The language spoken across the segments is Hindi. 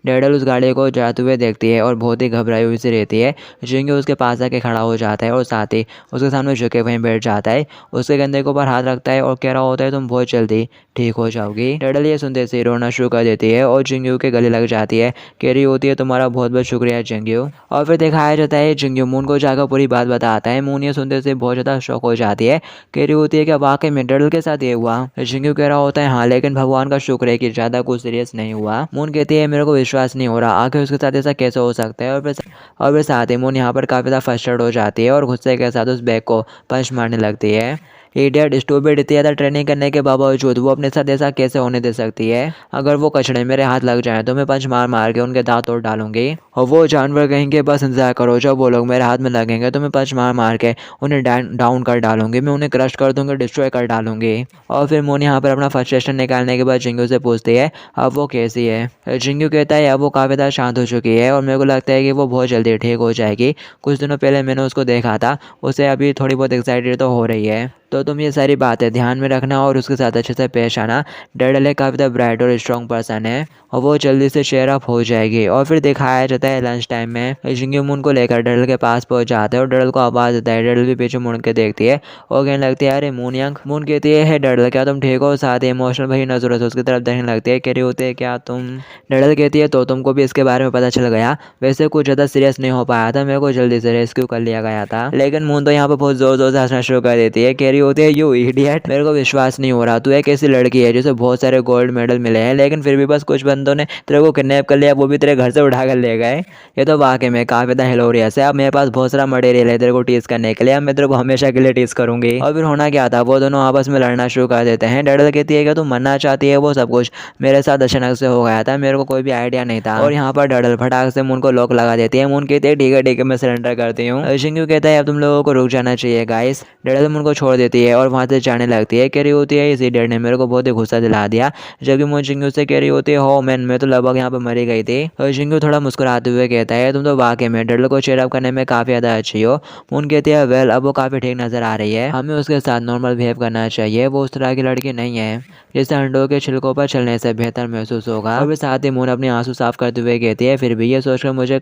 डैडल उस गाड़ी को जाते हुए देखती है और बहुत ही घबराई हुई सी रहती है। जिंगी उसके पास आके खड़ा हो जाता है और साथ ही उसके सामने झुके वहीं बैठ जाता है। उसके कंधे के ऊपर हाथ रखता है और कह रहा होता है तुम बहुत जल्दी ठीक हो जाओगी। डैडल ये सुनते से रोना शुरू कर देती है और जिंगू के गले लग जाती है। कह रही होती है तुम्हारा बहुत बहुत शुक्रिया जिंगू। और फिर दिखाया जाता है जिंगू मून को जाकर पूरी बात बताता है। मून ये सुनते से बहुत ज़्यादा शौक हो जाती है। कह रही होती है कि वाकई में डैडल के साथ ये हुआ। जिंगू कह रहा होता है हाँ, लेकिन भगवान का शुक्र है कि ज़्यादा कुछ सीरियस नहीं हुआ। मून कहती है मेरे को विश्वास नहीं हो रहा, आखिर उसके साथ ऐसा कैसे हो सकता है। और फिर साथ ही मून यहाँ पर काफ़ी ज़्यादा फ्रस्ट्रेट हो जाती है और गुस्से के साथ उस बैग को पंच मारने लगती है। इडियट, स्टूपिड, इतनी ज़्यादा ट्रेनिंग करने के बावजूद वो अपने साथ ऐसा कैसे होने दे सकती है। अगर वो कचड़े मेरे हाथ लग जाए तो मैं पंच मार मार के उनके दांत तोड़ डालूंगी। और वो जानवर कहेंगे बस इंतजार करो, जब वो लोग मेरे हाथ में लगेंगे तो मैं पंच मार मार के उन्हें डाउन कर डालूंगी, मैं उन्हें क्रश कर दूंगी, डिस्ट्रॉय कर डालूंगी। और फिर मून यहाँ पर अपना फ्रस्ट्रेशन निकालने के बाद जिंगू से पूछती है अब वो कैसी है। जिंगू कहता है अब वो काफ़ी ज़्यादा शांत हो चुकी है और मेरे को लगता है कि वो बहुत जल्दी ठीक हो जाएगी। कुछ दिनों पहले मैंने उसको देखा था, उसे अभी थोड़ी बहुत एक्साइटेड तो हो रही है। तो तुम ये सारी बातें ध्यान में रखना और उसके साथ अच्छे से पेश आना। डैडल काफ़ी ज़्यादा ब्राइट और स्ट्रॉन्ग पर्सन है और वो जल्दी से शेयर अप हो जाएगी। और फिर दिखाया जाता है लंच टाइम में जिंगू मून को लेकर डैडल के पास पहुंच जाता है और डैडल को आवाज़ देता है। डैडल भी पीछे मुड़ के देखती है और कहने लगती है अरे मून यंग। मून कहती है डैडल क्या तुम ठीक हो। साथ ही इमोशनल भरी नजरों से उसकी तरफ देखने लगती है। कह रही होती है क्या तुम। डैडल कहती है तो तुमको भी इसके बारे में पता चल गया। वैसे कुछ ज़्यादा सीरियस नहीं हो पाया था, मेरे को जल्दी से रेस्क्यू कर लिया गया था। लेकिन मून तो यहाँ पर बहुत जोर जोर से हंसना शुरू कर देती है। कह रही होती है यू इडियट, मेरे को विश्वास नहीं हो रहा तू एक ऐसी लड़की है जिसे बहुत सारे गोल्ड मेडल मिले हैं, लेकिन फिर भी बस कुछ बंदों ने तेरे को किडनैप कर लिया, वो भी तेरे घर से उठा कर ले गए। ये तो वाकई में काफी ज्यादा हिलोरियस है। अब मेरे पास बहुत सारा मटेरियल है तेरे को टीज करने के लिए, अब मैं तेरे को हमेशा के लिए टीज करूंगी। और फिर होना क्या था, वो दोनों आपस में लड़ना शुरू कर देते हैं। डैडल कहती है कि तू मरना चाहती है, वो सब कुछ मेरे साथ अचानक से हो गया था, मेरे को कोई भी आइडिया नहीं था। और यहाँ पर डैडल फटाक से मून को लॉक लगा देती है। मून कहती है ठीक है मैं सरेंडर करती हूँ। जिंगू कहता है अब तुम लोगों को रुक जाना चाहिए गाइस। डैडल मून को छोड़ देती है और वहाँ से जाने लगती है। कह रही होती है इस इडियट ने मेरे को बहुत ही गुस्सा दिला दिया। जबकि मून जिंगू से कह रही होती है हो मैन, मैं तो लगभग यहाँ पर मरी गई थी। और जिंगू थोड़ा मुस्कुराते हुए कहता है तुम तो वाकई में डैडल को चेयर अप करने में काफ़ी ज़्यादा अच्छी हो। मून कहती है वेल अब वो काफ़ी ठीक नज़र आ रही है, हमें उसके साथ नॉर्मल बिहेव करना चाहिए, वो उस तरह की लड़की नहीं है जिसे अंडों के छिलकों पर चलने से बेहतर महसूस होगा। और फिर साथ ही मून अपने आंसू साफ करते हुए कहती है फिर भी ये सोचकर मुझे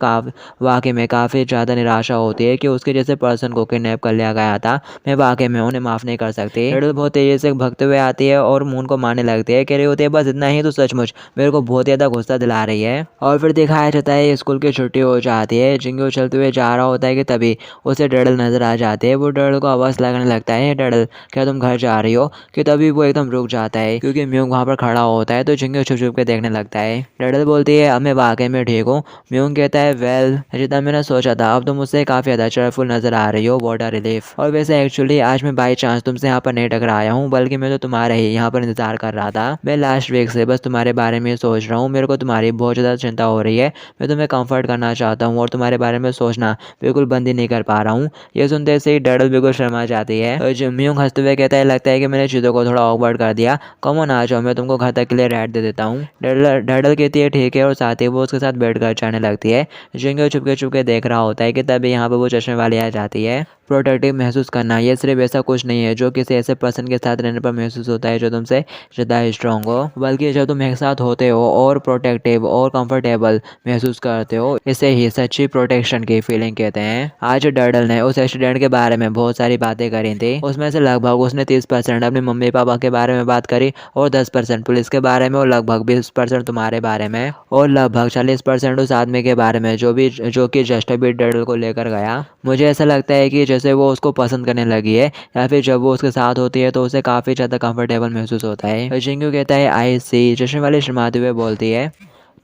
वाकई में काफ़ी ज़्यादा निराशा होती है कि उसके जैसे पर्सन को किडनैप कर लिया गया था। मैं वाकई में उन्हें माफ़ नहीं कर सकती। डैडल बहुत तेज़ी से भगते हुए आती है और मून को मारने लगती है। कह रही होती है बस इतना ही तो सचमुच मेरे को बहुत ज़्यादा गुस्सा दिला रही है। और फिर दिखाया जाता है स्कूल की छुट्टी हो जाती है। जिंगू चलते हुए जा रहा होता है कि तभी उसे डैडल नजर आ जाते हैं। वो डैडल को आवाज़ लगाने लगता है डैडल क्या तुम घर जा रही हो। कि तभी वो एकदम रुक जाता है क्योंकि म्यूंग वहाँ पर खड़ा होता है। तो जिंगू छुप छुप के देखने लगता है। डैडल बोलती है अब मैं वाकई में ठीक हूँ। म्यूंग कहता है वेल जितना मैंने सोचा था, अब तुम मुझसे काफ़ी ज़्यादा चेयरफुल नजर आ रही हो, व्हाट अ रिलीफ। और वैसे एक्चुअली आज मैं बाई चांस तुमसे यहाँ पर नहीं टकराया हूँ, बल्कि मैं तो तुम्हारे ही यहाँ पर इंतजार कर रहा था। मैं लास्ट वीक से बस तुम्हारे बारे में सोच रहा हूँ, मेरे को तुम्हारी बहुत ज़्यादा चिंता हो रही है। मैं तुम्हें कंफर्ट करना चाहता हूँ और तुम्हारे बारे में सोचना बिल्कुल बंद ही नहीं कर पा रहा हूँ। ये सुनते से ही डैडल बिल्कुल शर्मा जाती है। म्यूंग हंसते हुए कहता है लगता है कि मैंने चीज़ों को थोड़ा ऑकवर्ड कर दिया, कम ऑन आ जाओ मैं तुमको घर तक के लिए राइड दे देता हूँ। डैडल कहती है ठीक है और साथ ही वो उसके साथ बैठ कर जाने लगती है। जिंगू चुपके चुपके देख रहा होता है कि तभी यहाँ पर वो चश्मे वाली आ जाती है। प्रोटेक्टिव महसूस करना ये सिर्फ ऐसा कुछ नहीं है जो किसी ऐसे पर्सन के साथ रहने पर महसूस होता है जो तुमसे ज़्यादा स्ट्रॉन्ग हो, बल्कि जब तुम एक साथ होते हो और प्रोटेक्टिव और कंफर्टेबल महसूस करते हो, इसे ही सच्ची प्रोटेक्शन की फीलिंग कहते हैं। आज डैडल ने उस एक्सीडेंट के बारे में बहुत सारी बातें करी थी। उसमें से लगभग उसने 30% अपने मम्मी पापा के बारे में बात करी और 10% पुलिस के बारे में और लगभग 20% तुम्हारे बारे में और लगभग 40% उस आदमी के बारे में जो कि जस्ट अभी डैडल को लेकर गया। मुझे ऐसा लगता है कि जैसे वो उसको पसंद करने लगी है या फिर जब वो उसके साथ होती है तो उसे काफ़ी ज़्यादा कंफर्टेबल महसूस होता है। जिंगू कहता है आई सी। चश्मे वाली शर्माते हुए बोलती है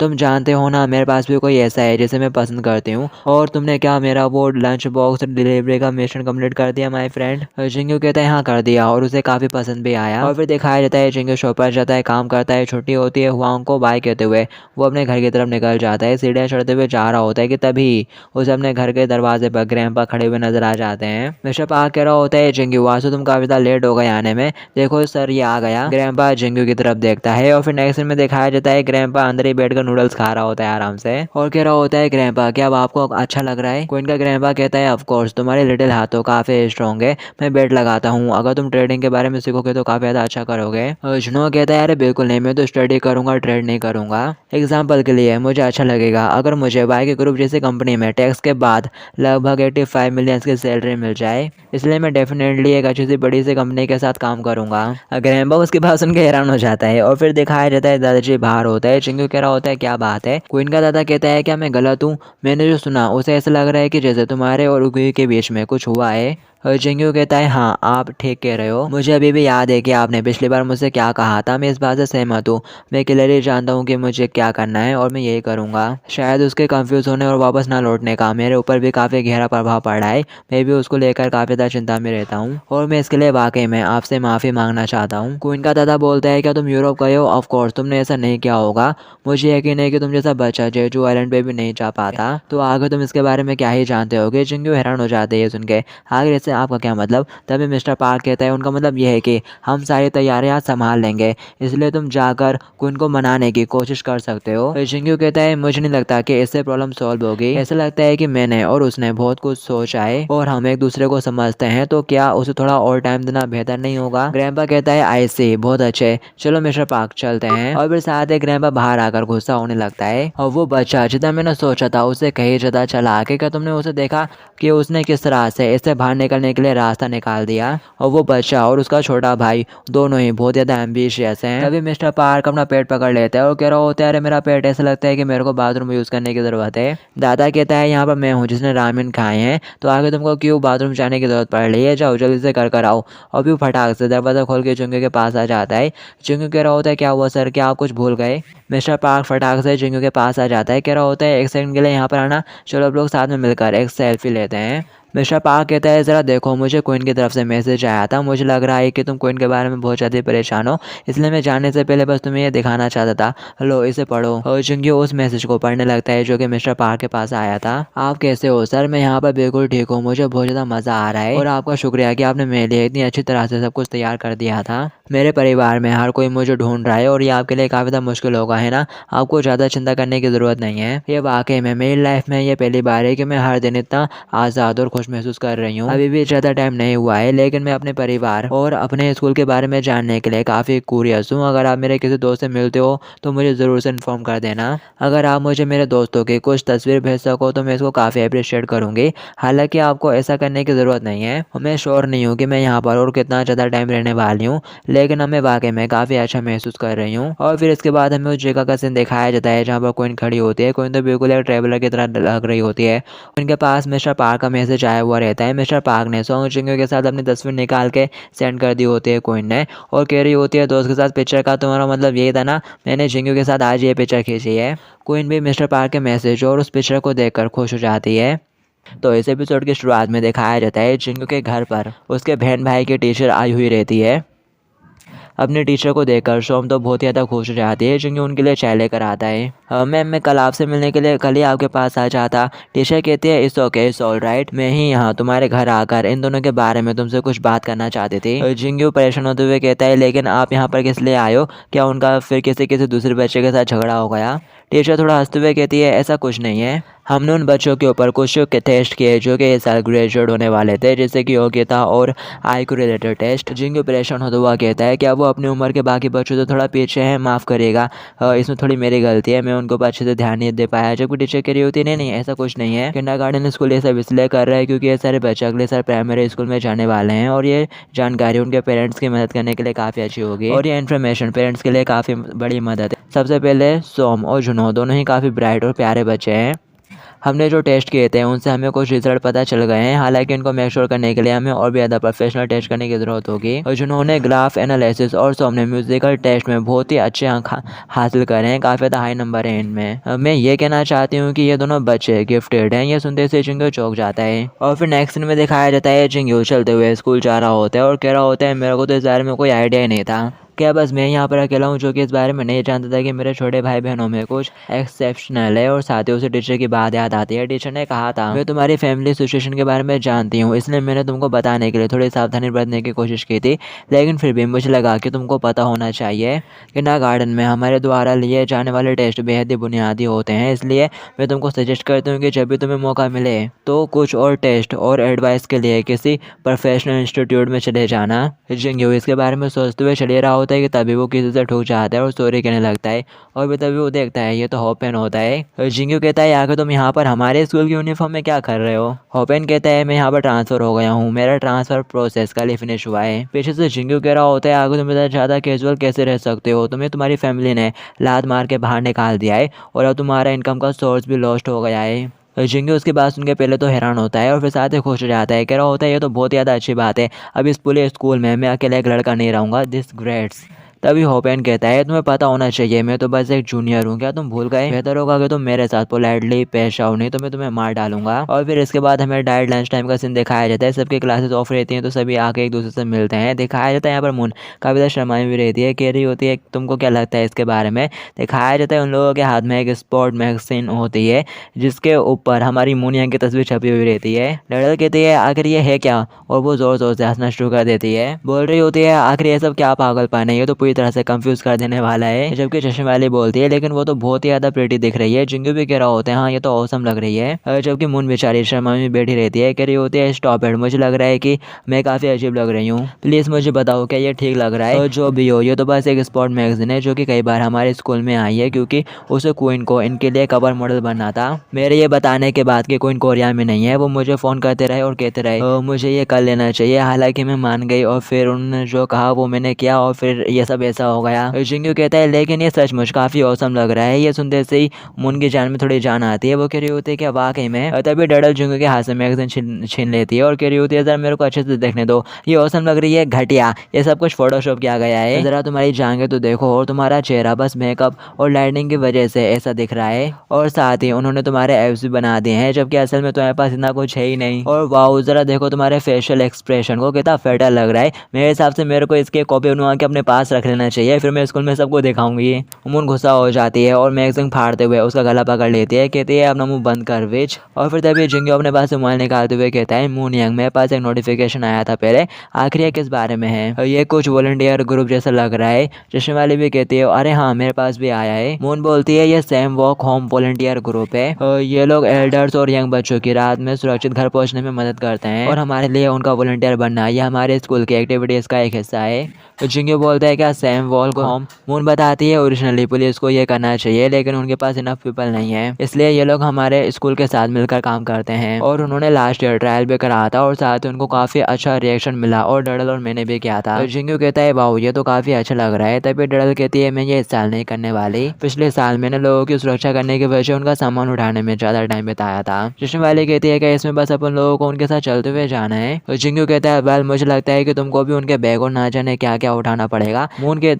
तुम जानते हो ना मेरे पास भी कोई ऐसा है जिसे मैं पसंद करती हूँ। और तुमने क्या मेरा वो लंच बॉक्स डिलीवरी का मिशन कंप्लीट कर दिया माय फ्रेंड। जिंगू कहता है हाँ कर दिया और उसे काफ़ी पसंद भी आया। और फिर दिखाया जाता है जिंगू शॉप पर जाता है, काम करता है, छुट्टी होती है, हुआंग को बाय कहते हुए वो अपने घर की तरफ निकल जाता है। सीढ़ियाँ चढ़ते हुए जा रहा होता है कि तभी उसे अपने घर के दरवाजे पर ग्रैंपा खड़े हुए नजर आ जाते हैं। मिस्टर आ कह रहा होता है जिंगू आज तो तुम काफ़ी ज़्यादा लेट हो गए आने में, देखो सर ये आ गया। ग्रैंपा जिंगू की तरफ देखता है और फिर नेक्स्ट सीन में दिखाया जाता है ग्रैंपा अंदर ही बैठकर नूडल्स खा रहा होता है आराम से और कह रहा होता है ग्रैंपा क्या अब आपको अच्छा लग रहा है। क्वीन का ग्रैंपा कहता है ऑफ कोर्स तुम्हारे लिटिल हाथ तो काफी स्ट्रॉन्ग है, मैं बेट लगाता हूँ अगर तुम ट्रेडिंग के बारे में सीखोगे तो काफी ज्यादा अच्छा करोगे। जुनो कहता है अरे बिल्कुल नहीं, मैं तो स्टडी करूंगा, ट्रेड नहीं करूंगा। एग्जाम्पल के लिए मुझे अच्छा लगेगा अगर मुझे बाइक ग्रुप जैसी कंपनी में टैक्स के बाद लगभग 85 मिलियन की सैलरी मिल जाए, इसलिए मैं डेफिनेटली एक अच्छी सी बड़ी सी कंपनी के साथ काम करूंगा। ग्रैंपा उसकी बात सुन के हैरान हो जाता है और फिर दिखाया जाता है दादाजी बाहर होता है। चिंगू कह रहा होता है क्या बात है। क्वीन का दादा कहता है क्या मैं गलत हूँ, मैंने जो सुना उसे ऐसा लग रहा है कि जैसे तुम्हारे और उगी के बीच में कुछ हुआ है। चिंगू कहता है हाँ आप ठीक कह रहे हो, मुझे अभी भी याद है कि आपने पिछली बार मुझसे क्या कहा था, मैं इस बात से सहमत हूँ, मैं क्लियरली जानता हूँ कि मुझे क्या करना है और मैं यही करूँगा। शायद उसके कंफ्यूज होने और वापस ना लौटने का मेरे ऊपर भी काफ़ी गहरा प्रभाव पड़ा है, मैं भी उसको लेकर काफ़ी ज़्यादा चिंता में रहता हूँ और मैं इसके लिए वाकई में आपसे माफ़ी मांगना चाहता हूँ। क्वीन का दादा बोलता है क्या तुम यूरोप गए हो, ऑफ कोर्स तुमने ऐसा नहीं किया होगा, मुझे यकीन है कि तुम जैसा बच्चा जेजू आइलैंड पे भी नहीं जा पाता, तो आगे तुम इसके बारे में क्या ही जानते होगे। चिंगू हैरान हो जाते हैं सुन के, आगे इससे आपका क्या मतलब। तभी मिस्टर पार्क कहता है उनका मतलब यह है कि हम सारी तैयारियां संभाल लेंगे, इसलिए तुम जाकर क्वीन को मनाने की कोशिश कर सकते हो। चिंगू कहता है मुझे नहीं लगता कि इससे प्रॉब्लम सॉल्व होगी, ऐसा लगता है कि मैंने और उसने बहुत कुछ सोचा है और हम एक दूसरे को समझते हैं, तो क्या उसे थोड़ा और टाइम देना बेहतर नहीं होगा। ग्रैंपा कहता है आई सी, बहुत अच्छे, चलो मिस्टर पार्क चलते हैं। और फिर साथ ही ग्रैंपा बाहर आकर गुस्सा होने लगता है और वो बच्चा जितना मैंने सोचा था उसे कहीं ज्यादा चला के, क्या तुमने उसे देखा कि उसने किस तरह से इससे बाहर निकलने के लिए रास्ता निकाल दिया। और वो बच्चा और उसका छोटा भाई दोनों ही बहुत ज्यादा एम्बिशियस हैं। तभी मिस्टर पार्क अपना पेट पकड़ लेता है और कह रहा होता है अरे मेरा पेट ऐसा लगता है कि मेरे को बाथरूम यूज करने की जरूरत है। दादा कहता है यहाँ पर मैं हूँ जिसने रामेन खाए हैं, तो आगे तुमको क्यों बाथरूम जाने की जरूरत पड़ रही है, जाओ जल्दी से कर आओ। और भी फटाक से दरवाजा खोल के चिंगू के पास आ जाता है। चिंगू कह रहा होता है क्या हुआ सर, क्या आप कुछ भूल गए। मिस्टर पार्क फटाक से चिंगू के पास आ जाता है, कह रहा होता है एक सेकंड के लिए यहाँ पर आना, चलो आप लोग साथ में मिलकर एक सेल्फी लेते हैं। मिस्टर पार्क कहता है ज़रा देखो मुझे क्वीन की तरफ से मैसेज आया था, मुझे लग रहा है कि तुम क्वीन के बारे में बहुत ज़्यादा परेशान हो, इसलिए मैं जाने से पहले बस तुम्हें ये दिखाना चाहता था, लो इसे पढ़ो। और चिंगू उस मैसेज को पढ़ने लगता है जो कि मिस्टर पार्क के पास आया था। आप कैसे हो सर, मैं यहाँ पर बिल्कुल ठीक हूँ, मुझे बहुत ज़्यादा मज़ा आ रहा है और आपका शुक्रिया कि आपने मेरे लिए इतनी अच्छी तरह से सब कुछ तैयार कर दिया था। मेरे परिवार में हर कोई मुझे ढूंढ रहा है और ये आपके लिए काफ़ी ज़्यादा मुश्किल होगा है ना, आपको ज़्यादा चिंता करने की ज़रूरत नहीं है। ये वाकई में मेरी लाइफ में ये पहली बार है कि मैं हर दिन इतना आज़ाद और खुश महसूस कर रही हूँ। अभी भी ज़्यादा टाइम नहीं हुआ है, लेकिन मैं अपने परिवार और अपने स्कूल के बारे में जानने के लिए काफ़ी क्यूरियस हूँ। अगर आप मेरे किसी दोस्त से मिलते हो तो मुझे ज़रूर से इन्फॉर्म कर देना। अगर आप मुझे मेरे दोस्तों की कुछ तस्वीर भेज सको तो मैं इसको काफ़ी अप्रिशिएट करूँगी। हालांकि आपको ऐसा करने की ज़रूरत नहीं है, मैं श्योर नहीं हूँ कि मैं यहाँ पर और कितना ज़्यादा टाइम रहने वाली हूँ, लेकिन हमें वाकई में काफ़ी अच्छा महसूस कर रही हूँ। और फिर इसके बाद हमें उस जगह का सीन दिखाया जाता है जहाँ पर क्वीन खड़ी होती है। क्वीन तो बिल्कुल एक ट्रैवलर की तरह लग रही होती है। उनके पास मिस्टर पार्क का मैसेज आया हुआ रहता है। मिस्टर पार्क ने सॉन्ग चिंगू के साथ अपनी तस्वीर निकाल के सेंड कर दी होती है क्वीन ने, और कह रही होती है दोस्त के साथ पिक्चर का तुम्हारा मतलब यही था ना, मैंने चिंगू के साथ आज ये पिक्चर खींची है। क्वीन भी मिस्टर पार्क के मैसेज और उस पिक्चर को देखकर खुश हो जाती है। तो इस एपिसोड की शुरुआत में दिखाया जाता है चिंगू के घर पर उसके बहन भाई की टीचर आई हुई रहती है। अपने टीचर को देखकर सोम तो बहुत ही ज़्यादा खुश हो जाती है, क्योंकि उनके लिए चाय लेकर आता है। मैम मैं कल आपसे मिलने के लिए कल ही आपके पास आ जाता। टीचर कहती है it's okay it's all right, मैं ही यहाँ तुम्हारे घर आकर इन दोनों के बारे में तुमसे कुछ बात करना चाहती थी। जिंगू परेशान होते हुए कहता है लेकिन आप यहाँ पर किस लिए आए हो, क्या उनका फिर किसी दूसरे बच्चे के साथ झगड़ा हो गया। टीचर थोड़ा हंसते हुए कहती है ऐसा कुछ नहीं है, हमने उन बच्चों के ऊपर कुछ टेस्ट किए जो कि इस साल ग्रेजुएट होने वाले थे, जैसे कि योग्यता और IQ रिलेटेड टेस्ट। जिंगू परेशान होता हुआ कहता है क्या वो अपनी उम्र के बाकी बच्चों से थोड़ा पीछे हैं, माफ़ करिएगा, इसमें थोड़ी मेरी गलती है, मैं उनको अच्छे से ध्यान नहीं दे पाया। जबकि टीचर कह रही होती है नहीं ऐसा कुछ नहीं है, किंडरगार्टन स्कूल ये सब इसलिए कर रहा है क्योंकि ये सारे बच्चे अगले साल प्राइमरी स्कूल में जाने वाले हैं और ये जानकारी उनके पेरेंट्स की मदद करने के लिए काफ़ी अच्छी होगी और ये इन्फॉर्मेशन पेरेंट्स के लिए काफ़ी बड़ी मदद है। सबसे पहले सोम और जुनो दोनों ही काफ़ी ब्राइट और प्यारे बच्चे हैं। हमने जो टेस्ट किए थे उनसे हमें कुछ रिजल्ट पता चल गए हैं, हालांकि इनको मेक श्योर करने के लिए हमें और भी ज़्यादा प्रोफेशनल टेस्ट करने की ज़रूरत होगी। और जिन्होंने ग्राफ एनालिसिस और सोम ने म्यूजिकल टेस्ट में बहुत ही अच्छे अंक हासिल करे हैं, काफ़ी ज़्यादा हाई नंबर है इनमें। मैं ये कहना चाहती हूँ कि ये दोनों बच्चे गिफ्टेड हैं। ये सुनते से चिंगू चौंक जाता है और फिर नेक्स्ट सीन में दिखाया जाता है चिंगू चलते हुए स्कूल जा रहा होता है और कह रहा होता है मेरे को तो इस बारे में कोई आइडिया ही नहीं था। क्या बस मैं यहाँ पर अकेला हूँ जो कि इस बारे में नहीं जानता था कि मेरे छोटे भाई बहनों में कुछ एक्सेप्शनल है। और साथ ही उसे टीचर की बात याद आती है। टीचर ने कहा था, मैं तुम्हारी फैमिली सिचुएशन के बारे में जानती हूँ, इसलिए मैंने तुमको बताने के लिए थोड़ी सावधानी बरतने की कोशिश की थी, लेकिन फिर भी मुझे लगा कि तुमको पता होना चाहिए कि ना गार्डन में हमारे द्वारा लिए जाने वाले टेस्ट बेहद ही बुनियादी होते हैं। इसलिए मैं तुमको सजेस्ट करती हूँ कि जब भी तुम्हें मौका मिले तो कुछ और टेस्ट और एडवाइस के लिए किसी प्रोफेशनल इंस्टीट्यूट में चले जाना। जिंगू इसके बारे में सोचते हुए चले रहा होता है कि तभी वो किसी से ठुक जाता है और सॉरी कहने लगता है। और भी तभी वो देखता है ये तो होपेन होता है। जिंगू कहता है आखिर तुम यहाँ पर हमारे स्कूल की यूनिफॉर्म में क्या कर रहे हो? होपेन कहता है मैं यहाँ पर ट्रांसफर हो गया हूँ, मेरा ट्रांसफर प्रोसेस कल ही फिनिश हुआ है। पीछे से जिंगू कह रहा होता है आगे तुम इतना ज़्यादा कैजुअल कैसे रह सकते हो? तुम्हें तुम्हारी फैमिली ने लात मार के बाहर निकाल दिया है और अब तुम्हारा इनकम का सोर्स भी लॉस्ट हो गया है। जिंगू उसकी बात सुन के पहले तो हैरान होता है और फिर साथ ही खुश हो जाता है। कह रहा होता है ये तो बहुत ज़्यादा अच्छी बात है, अब इस पूरे स्कूल में मैं अकेला एक लड़का नहीं रहूँगा, दिस ग्रेट्स। तभी होपेन कहता है तुम्हें पता होना चाहिए मैं तो बस एक जूनियर हूँ, क्या तुम भूल गए? बेहतर होगा कि तुम मेरे साथ पोलाइटली पेश आओ, नहीं तो मैं तुम्हें मार डालूंगा। और फिर इसके बाद हमें डाइट लंच टाइम का सीन दिखाया जाता है। सबकी क्लासेस ऑफ रहती हैं तो सभी आके एक दूसरे से मिलते हैं। दिखाया जाता है यहाँ पर मून काफ़ी ज़्यादा शर्माई भी रहती है, कह रही होती है तुमको क्या लगता है इसके बारे में? दिखाया जाता है उन लोगों के हाथ में एक स्पोर्ट मैगजीन होती है जिसके ऊपर हमारी मूनिया की तस्वीर छपी हुई रहती है। लड़ल कहती है आखिर ये है क्या? और वो जोर जोर से हंसना शुरू कर देती है, बोल रही होती है आखिर ये सब क्या पागलपन है, ये तो पूरी तरह से कंफ्यूज देने वाला है। जबकि चश्मे वाली बोलती है लेकिन वो तो बहुत ही ज्यादा प्रीटी दिख रही है। जिंगू भी कह रहा होता है हाँ ये तो औसम लग रही है। जबकि मून बेचारी शर्मा में बैठी रहती है, कह रही होती है स्टॉप इट, मुझे लग रहा है कि मैं काफी अजीब लग रही हूँ, प्लीज मुझे बताओ क्या ये ठीक लग रहा है? जो भी हो ये तो बस एक स्पोर्ट मैगजीन है जो कि कई बार हमारे स्कूल में आई है क्योंकि उसे क्वीन को इनके लिए कवर मॉडल बनना था। मेरे ये बताने के बाद कि क्वीन कोरिया में नहीं है वो मुझे फोन करते रहे और कहते रहे मुझे ये कर लेना चाहिए। हालांकि मैं मान गई और फिर उन्होंने जो कहा वो मैंने किया और फिर ये सब ऐसा हो गया। जिंगू कहता है लेकिन ये सचमुच काफ़ी औसम लग रहा है। ये सुनते से ही मून की जान में थोड़ी जान आती है। वो कह रही होती है कि वाकई में। तभी डडल जिंगू के हाथ से मैगजीन छीन लेती है और कह रही होती है ज़रा मेरे को अच्छे से देखने दो, ये औसम लग रही है, घटिया, ये सब कुछ फोटोशॉप किया गया है, ज़रा तुम्हारी जांघें तो देखो और तुम्हारा चेहरा बस मेकअप और लाइटिंग की वजह से ऐसा दिख रहा है। और साथ ही उन्होंने तुम्हारे एब्स भी बना दिए हैं जबकि असल में तुम्हारे पास इतना कुछ है ही नहीं। और वाओ ज़रा देखो तुम्हारे फेशियल एक्सप्रेशन को, कितना फेटल लग रहा है। मेरे हिसाब से मेरे को इसके कॉपी बनवा के अपने पास रख लेना चाहिए, फिर मैं स्कूल में सबको दिखाऊंगी। मून गुस्सा हो जाती है और मैगजीन फाड़ते हुए उसका गला पकड़ लेती है, कहती है अपना मुंह बंद कर विच। और फिर तभी जिंगू अपने पास से मोबाइल निकालते हुए कहता है मून यंग मेरे पास एक नोटिफिकेशन आया था पहले, आखिर ये किस बारे में है? ये कुछ वॉलंटियर ग्रुप जैसा लग रहा है। चश्मे वाली भी कहती है अरे हाँ मेरे पास भी आया है। मून बोलती है ये Sam walk home volunteer group है, ये लोग एल्डर्स और यंग बच्चों की रात में सुरक्षित घर पहुंचने में मदद करते हैं और हमारे लिए उनका वॉलंटियर बनना ये हमारे स्कूल की एक्टिविटीज का एक हिस्सा है। जिंगू बोलता है क्या सैम वॉक होम? मून बताती है ओरिजिनली पुलिस को ये करना चाहिए लेकिन उनके पास इनफ पीपल नहीं है, इसलिए ये लोग हमारे स्कूल के साथ मिलकर काम करते हैं। और उन्होंने लास्ट ईयर ट्रायल भी करा था और साथ ही उनको काफी अच्छा रिएक्शन मिला और डडल और मैंने भी किया था। जिंगू कहता है वाओ ये तो काफी अच्छा लग रहा है। तभी डडल कहती है मैं ये इस साल नहीं करने वाली, पिछले साल मैंने लोगों की सुरक्षा करने की वजह से उनका सामान उठाने में ज्यादा टाइम बिताया था। चश्मे वाली कहती है कि इसमें बस अपन लोगों को उनके साथ चलते हुए जाना है। जिंगू कहता है वेल मुझे लगता है कि तुमको भी उनके बैग और ना जाने क्या क्या उठाना पड़ेगा।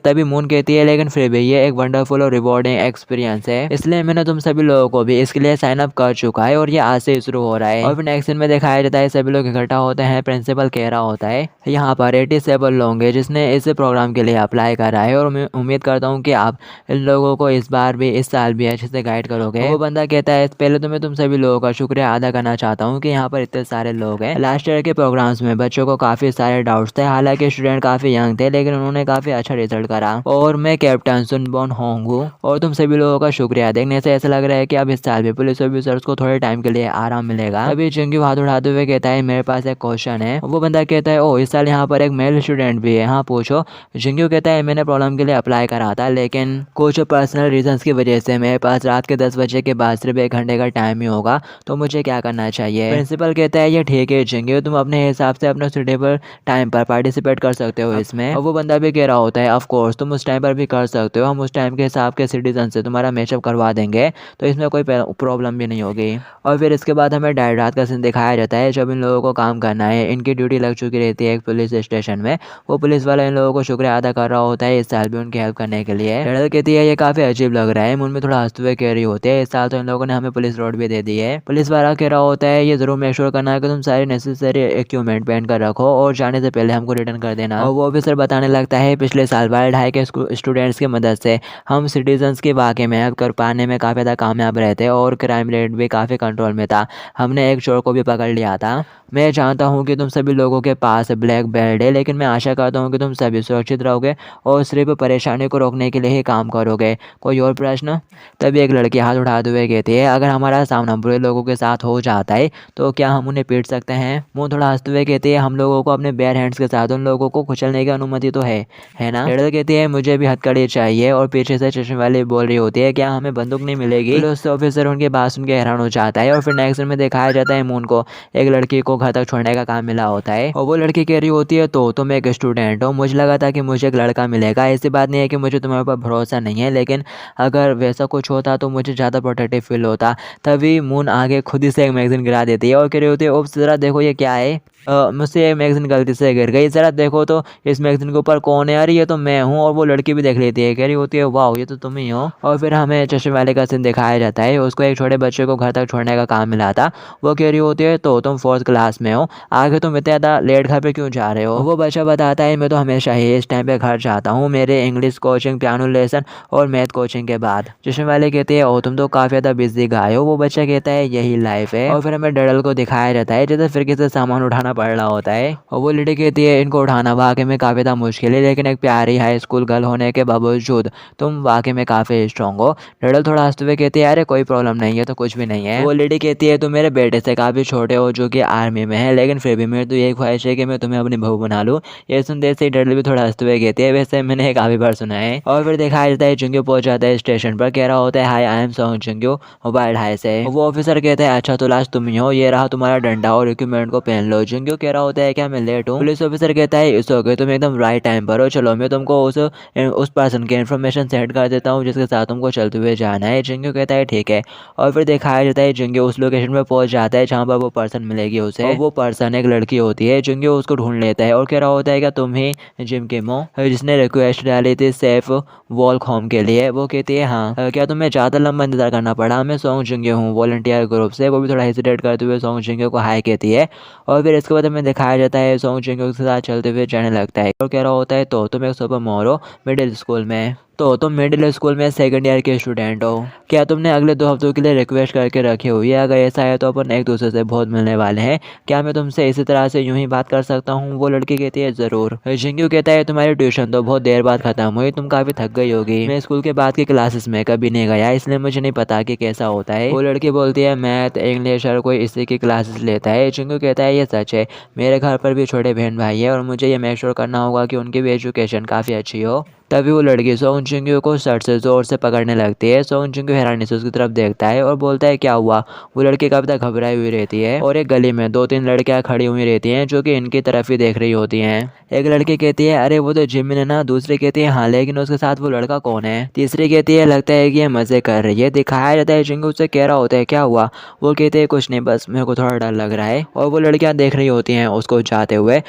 तभी मून कहती है लेकिन फिर भी ये एक वंडरफुल और रिवॉर्डिंग एक्सपीरियंस है, इसलिए मैंने तुम सभी लोगों को भी इसके लिए साइन अप कर चुका है और ये आज से शुरू हो रहा है। और फिर नेक्स्ट सीन में दिखाया जाता है सभी लोग इकट्ठा होते हैं। प्रिंसिपल कह रहा होता है यहाँ पर 87 लोग हैं जिसने इस प्रोग्राम के लिए अप्लाई करा है और मैं उम्मीद करता हूँ कि आप इन लोगों को इस बार भी इस साल भी अच्छे से गाइड करोगे। वो बंदा कहता है पहले तो मैं तुम सभी लोगों का शुक्रिया अदा करना चाहता हूँ कि यहाँ पर इतने सारे लोग हैं। लास्ट ईयर के प्रोग्राम्स में बच्चों को काफी सारे डाउट्स थे, हालांकि स्टूडेंट काफी यंग थे लेकिन उन्होंने काफी अच्छा रिजल्ट करा और मैं कैप्टन सुनबोन होंगू और तुम सभी लोगों का शुक्रिया। देखने से ऐसा लग रहा है कि अब इस साल भी पुलिस ऑफिसर्स को थोड़े टाइम के लिए आराम मिलेगा। अभी जिंगू हाथ उठाते हुए कहता है मेरे पास एक क्वेश्चन है। वो बंदा कहता है ओ इस साल यहाँ पर एक मेल स्टूडेंट भी है, हाँ पूछो। जिंगू कहता है मैंने प्रॉब्लम के लिए अप्लाई करा था लेकिन कुछ पर्सनल रीजंस की वजह से मेरे पास रात के 10 बजे के बाद सिर्फ 1 घंटे का टाइम ही होगा, तो मुझे क्या करना चाहिए? प्रिंसिपल कहता है ये ठीक है जिंगू, तुम अपने हिसाब से अपने सुटेबल टाइम पर पार्टिसिपेट कर सकते हो इसमें। और वो बंदा भी कह रहा होता है ऑफ कोर्स तुम उस टाइम पर भी कर सकते हो, हम उस टाइम के हिसाब के सिटीजन से तुम्हारा मैचअप करवा देंगे, तो इसमें कोई प्रॉब्लम भी नहीं होगी। और फिर इसके बाद हमें डायरेक्ट रात का सीन दिखाया जाता है जब इन लोगों को काम करना है, इनकी ड्यूटी लग चुकी रहती है एक पुलिस स्टेशन में। वो पुलिस वाला इन लोगों को शुक्रिया अदा कर रहा होता है इस साल भी उनकी हेल्प करने के लिए। लड़ल कहती है ये काफी अजीब लग रहा है, मुन में थोड़ा हंसते हुए कह रही होती है इस साल तो इन लोगों ने हमें पुलिस रोड भी दे दी है। पुलिस वाला कह रहा होता है ये जरूर मेक श्योर करना है कि तुम सारी नेसेसरी इक्विपमेंट पहन कर रखो और जाने से पहले हमको रिटर्न कर देना। और वो ऑफिसर बताने लगता है पिछले साल वाइल्ड हाई के स्टूडेंट्स की मदद से हम सिटीजन्स के वाक़े में कर पाने में काफ़ी ज़्यादा कामयाब रहे थे और क्राइम रेट भी काफ़ी कंट्रोल में था। हमने एक चोर को भी पकड़ लिया था। मैं जानता हूँ कि तुम सभी लोगों के पास ब्लैक बेल्ट है, लेकिन मैं आशा करता हूँ कि तुम सभी सुरक्षित रहोगे और सिर्फ परेशानी को रोकने के लिए ही काम करोगे। कोई और प्रश्न? तभी एक लड़की हाथ उठाते हुए कहती है, अगर हमारा सामना बुरे लोगों के साथ हो जाता है तो क्या हम उन्हें पीट सकते हैं? मुँह थोड़ा हंसते हुए कहती है, हम लोगों को अपने बेयर हैंड्स के साथ उन लोगों को कुचलने की अनुमति तो है ना? लड़की कहती है, मुझे भी हथकड़ी चाहिए। और पीछे से चश्मे वाली बोल रही होती है, क्या हमें बंदूक नहीं मिलेगी? पुलिस ऑफिसर उनकी बात सुन के हैरान हो जाता है। और फिर नेक्स्ट सीन में दिखाया जाता है मून को एक लड़की को घर तक छोड़ने का काम मिला होता है और वो लड़की कह रही होती है, तो तुम एक स्टूडेंट हो, मुझे लगा था कि मुझे एक लड़का मिलेगा। ऐसी बात नहीं है कि मुझे तुम्हारे ऊपर भरोसा नहीं है, लेकिन अगर वैसा कुछ होता तो मुझे ज़्यादा प्रोटेक्टिव फील होता। तभी मून आगे खुद ही से एक मैगजीन गिरा देती है और कह रही होती है, ओप्स ज़रा देखो ये क्या है। मुझसे ये मैगजीन गलती से गिर गई, ज़रा देखो तो इस मैगजीन के ऊपर कौन है? अरे ये तो मैं हूँ। और वो लड़की भी देख लेती है, कह रही होती है, वाह ये तो तुम ही हो। और फिर हमें चश्मे वाले का सीन दिखाया जाता है, उसको एक छोटे बच्चे को घर तक छोड़ने का काम मिला था। वो कह रही होती है, तो तुम 4th क्लास में हो, आगे तुम इतना ज़्यादा लेट घर पे क्यों जा रहे हो? वो बच्चा बताता है, मैं तो हमेशा ही इस टाइम पे घर जाता हूँ, मेरे इंग्लिश कोचिंग, पियानो लेसन और मैथ कोचिंग के बाद। चश्मे वाले कहते हैं, ओ तुम तो काफ़ी ज़्यादा बिजी गाय हो। वो बच्चा कहता है, यही लाइफ है। और फिर हमें डडल को दिखाया जाता है जैसे फिर किसी सामान उठाना पड़ रहा होता है और वो लड़की कहती है, इनको उठाना वाकई में काफ़ी ज़्यादा मुश्किल है, लेकिन एक प्यारी हाई स्कूल गर्ल होने के बावजूद तुम वाकई में काफ़ी स्ट्रॉन्ग हो। डडल थोड़ा हंसते हुए कहती है, अरे कोई प्रॉब्लम नहीं है, तो कुछ भी नहीं है। वो लड़की कहती है, तुम मेरे बेटे से काफ़ी छोटे हो जो कि आर्मी में है, लेकिन फिर भी मेरी तो यही ख्वाहिश है कि मैं तुम्हें अपनी बहू बना लूँ। ये सुनते से डडल भी थोड़ा हंसते हुए कहती है, वैसे मैंने ये काफ़ी बार सुना है। और फिर दिखाया जाता है जुंग्यो पहुंच जाता है स्टेशन पर, कह रहा होता है, hi I am Song Jungyo mobile हाई से। वो ऑफिसर कहते हैं, अच्छा तो लास्ट तुम ही हो, ये रहा तुम्हारा डंडा और इक्विपमेंट को पहन लो। जुंग्यो कह रहा होता है, क्या मैं लेट हूँ? पुलिस ऑफिसर कहता है, इट्स ओके, तुम एकदम राइट टाइम पर हो, चलो मैं तुमको उस पर्सन की इन्फॉर्मेशन सेंड कर देता हूँ जिसके साथ तुमको चलते हुए जाना है। जुंग्यो कहता है, ठीक है। और फिर दिखाया जाता है जुंग्यो उस लोकेशन पर पहुंच जाता है जहाँ पर वो पर्सन मिलेगी उसे, और वो पर्सन एक लड़की होती है। जुंग्यो उसको ढूंढ लेता है और कह रहा होता है, क्या तुम ही जिम किमो जिसने रिक्वेस्ट डाली थी सेफ वॉक होम के लिए? वो कहती है, हाँ। क्या तुम्हें ज़्यादा लंबा इंतजार करना पड़ा? मैं सॉन्ग जुंग्यो हूँ, वॉलंटियर ग्रुप से। वो भी थोड़ा हेजिटेट करते हुए सॉन्ग जुंग्यो को हाई कहती है। और फिर इसके बाद हमें दिखाया जाता है सॉन्ग जुंग्यो के साथ चलते हुए जाने लगता है और कह रहा होता है, तो तुम एक सोफोमोर हो मिडिल स्कूल में, तो तुम मिडिल स्कूल में 2nd ईयर के स्टूडेंट हो। क्या तुमने अगले 2 हफ्तों के लिए रिक्वेस्ट करके रखी हुई है? अगर ऐसा है तो अपन एक दूसरे से बहुत मिलने वाले हैं, क्या मैं तुमसे इसी तरह से यूं ही बात कर सकता हूँ? वो लड़की कहती है, ज़रूर। जुंग्यो कहता है, तुम्हारी ट्यूशन तो बहुत देर बाद ख़त्म हुई, तुम काफ़ी थक गई होगी। मैं स्कूल के बाद की क्लासेस में कभी नहीं गया, इसलिए मुझे नहीं पता कि कैसा होता है। वो लड़की बोलती है, मैथ, इंग्लिश हर कोई इसी की क्लासेस लेता है। जुंग्यो कहता है, ये सच है, मेरे घर पर भी छोटे बहन भाई है और मुझे ये मेक श्योर करना होगा कि उनकी भी एजुकेशन काफ़ी अच्छी हो। तभी वो लड़की सॉन्ग जुंग्यो को शर्ट से जोर से पकड़ने लगती है। सॉन्ग जुंग्यो हैरानी से उसकी तरफ देखता है और बोलता है, क्या हुआ? वो लड़की काफी तक घबराई हुई रहती है और एक गली में 2-3 लड़कियां खड़ी हुई रहती हैं जो कि इनकी तरफ ही देख रही होती हैं। एक लड़की कहती है, अरे वो तो जिमिन है ना? दूसरी कहती है, हाँ, लेकिन उसके साथ वो लड़का कौन है? तीसरी कहती है, लगता है कि ये मजे कर रही है। दिखाया जाता है जुंग्यो उससे कह रहा होता है, क्या हुआ? वो कहते हैं, कुछ नहीं, बस मेरे को थोड़ा डर लग रहा है। और वो लड़कियां देख रही होती हैं उसको जाते हुए।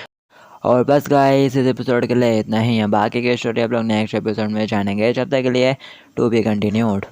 और बस गाइस, इस एपिसोड के लिए इतना ही है। बाकी की स्टोरी आप लोग नेक्स्ट एपिसोड में जानेंगे। जब तक के लिए टू बी कंटिन्यूड।